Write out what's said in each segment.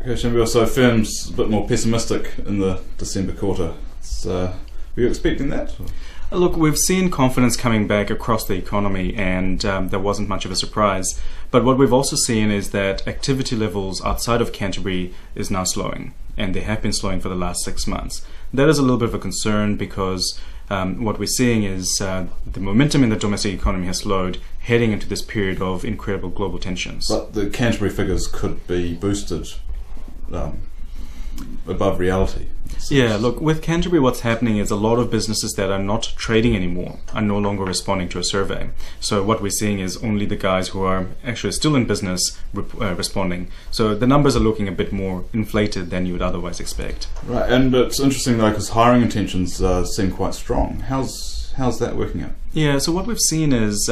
Okay, Shinbyo, so firms a bit more pessimistic in the December quarter. Were you expecting that? Look, we've seen confidence coming back across the economy, and there wasn't much of a surprise. But what we've also seen is that activity levels outside of Canterbury is now slowing, and they have been slowing for the last 6 months. That is a little bit of a concern because what we're seeing is the momentum in the domestic economy has slowed, heading into this period of incredible global tensions. But the Canterbury figures could be boosted above reality. Yeah, look, with Canterbury what's happening is a lot of businesses that are not trading anymore are no longer responding to a survey. So what we're seeing is only the guys who are actually still in business responding. So the numbers are looking a bit more inflated than you would otherwise expect. Right, and it's interesting though because hiring intentions seem quite strong. How's that working out? Yeah, so what we've seen is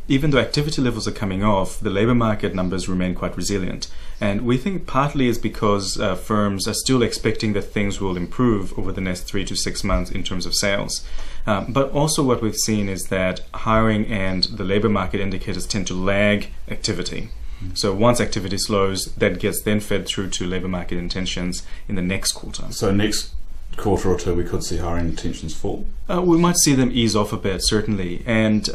even though activity levels are coming off, the labour market numbers remain quite resilient. And we think partly is because firms are still expecting that things will improve over the next 3 to 6 months in terms of sales. But also what we've seen is that hiring and the labour market indicators tend to lag activity. So once activity slows, that gets then fed through to labour market intentions in the next quarter. So next quarter or two we could see hiring intentions fall? We might see them ease off a bit, certainly. And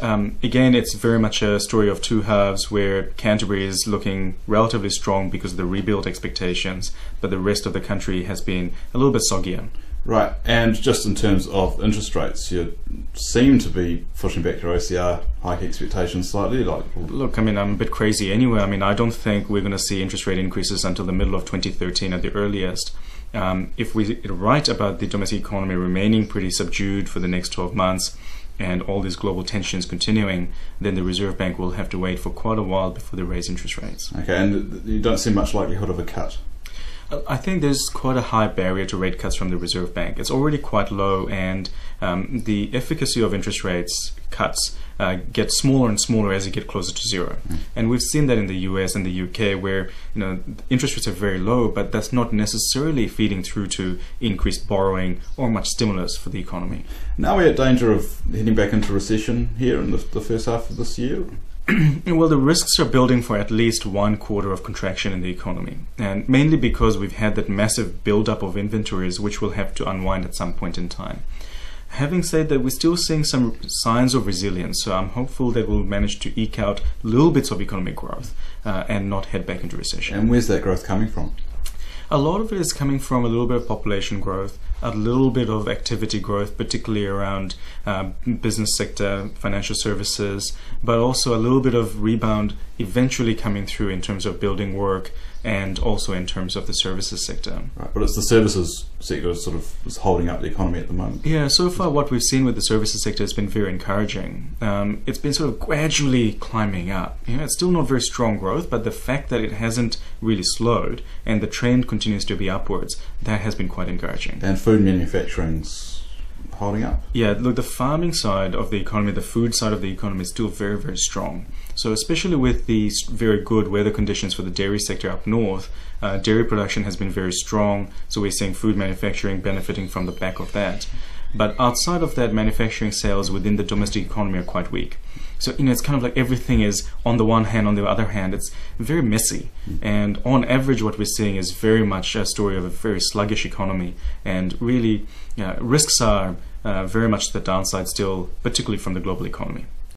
again, it's very much a story of two halves where Canterbury is looking relatively strong because of the rebuild expectations, but the rest of the country has been a little bit soggier. Right, and just in terms of interest rates, you seem to be pushing back your OCR hike expectations slightly. Look, I mean, I'm a bit crazy anyway. I mean, I don't think we're going to see interest rate increases until the middle of 2013 at the earliest. If we write about the domestic economy remaining pretty subdued for the next 12 months and all these global tensions continuing, then the Reserve Bank will have to wait for quite a while before they raise interest rates. Okay, and you don't see much likelihood of a cut? I think there's quite a high barrier to rate cuts from the Reserve Bank. It's already quite low, and the efficacy of interest rates cuts get smaller and smaller as you get closer to zero. And we've seen that in the US and the UK where interest rates are very low, but that's not necessarily feeding through to increased borrowing or much stimulus for the economy. Now we're at danger of heading back into recession here in the first half of this year? Well, the risks are building for at least 1 quarter of contraction in the economy, and mainly because we've had that massive build-up of inventories which will have to unwind at some point in time. Having said that, we're still seeing some signs of resilience, so I'm hopeful that we'll manage to eke out little bits of economic growth and not head back into recession. And where's that growth coming from? A lot of it is coming from a little bit of population growth, a little bit of activity growth, particularly around business sector, financial services, but also a little bit of rebound eventually coming through in terms of building work and also in terms of the services sector. Right, but it's the services sector sort of is holding up the economy at the moment. Yeah, so far what we've seen with the services sector has been very encouraging. It's been sort of gradually climbing up. It's still not very strong growth, but the fact that it hasn't really slowed and the trend continues to be upwards, that has been quite encouraging. And food manufacturing's holding up? Yeah, look, the farming side of the economy, the food side of the economy is still very, very strong. So especially with the very good weather conditions for the dairy sector up north, dairy production has been very strong, so we're seeing food manufacturing benefiting from the back of that. But outside of that, manufacturing sales within the domestic economy are quite weak. So, it's kind of like everything is on the one hand, on the other hand, it's very messy. And on average, what we're seeing is very much a story of a very sluggish economy. And really, risks are very much the downside still, particularly from the global economy.